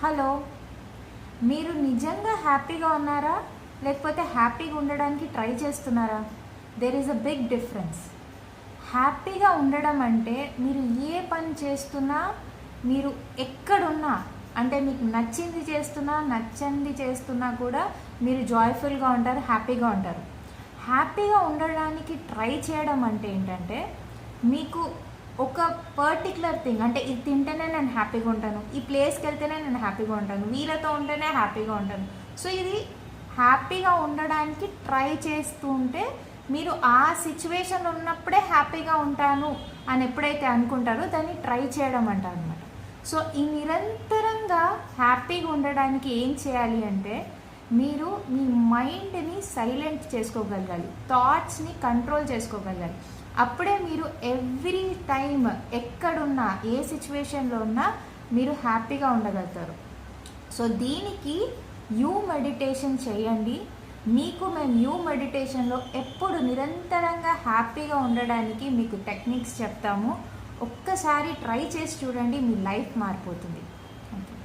Hello, మీరు నిజంగా హ్యాపీగా ఉన్నారా? లేకపోతే హ్యాపీగా ఉండడానికి ట్రై చేస్తున్నారా? There is a big difference. హ్యాపీగా ఉండడం అంటే మీరు ఏ పని చేస్తున్నా, మీరు ఎక్కడున్నా, అంటే మీకు నచ్చింది చేస్తున్నా నచ్చంది చేస్తున్నా కూడా మీరు జాయ్ఫుల్గా ఉంటారు, హ్యాపీగా ఉంటారు. హ్యాపీగా ఉండడానికి ట్రై చేయడం అంటే ఏంటంటే, మీకు ఒక పర్టికులర్ థింగ్, అంటే ఇది తింటేనే నేను హ్యాపీగా ఉంటాను, ఈ ప్లేస్కి వెళ్తేనే నేను హ్యాపీగా ఉంటాను, వీళ్ళతో ఉంటేనే హ్యాపీగా ఉంటాను. సో ఇది హ్యాపీగా ఉండడానికి ట్రై చేస్తూ ఉంటే మీరు ఆ సిచ్యువేషన్ ఉన్నప్పుడే హ్యాపీగా ఉంటాను అని ఎప్పుడైతే అనుకుంటారో దాన్ని ట్రై చేయడం అంటారు అనమాట. సో ఈ నిరంతరంగా హ్యాపీగా ఉండడానికి ఏం చేయాలి అంటే, మీరు మీ మైండ్ని సైలెంట్ చేసుకోగలగాలి, థాట్స్ని కంట్రోల్ చేసుకోగలగాలి. అప్పుడే మీరు ఎవ్రీ టైం ఎక్కడున్నా, ఏ సిచ్యువేషన్లో ఉన్నా మీరు హ్యాపీగా ఉండగలుగుతారు. సో దీనికి యూ మెడిటేషన్ చేయండి. మీకు మేము యూ మెడిటేషన్లో ఎప్పుడు నిరంతరంగా హ్యాపీగా ఉండడానికి మీకు టెక్నిక్స్ చెప్తాము. ఒక్కసారి ట్రై చేసి చూడండి, మీ లైఫ్ మారిపోతుంది. Thank you.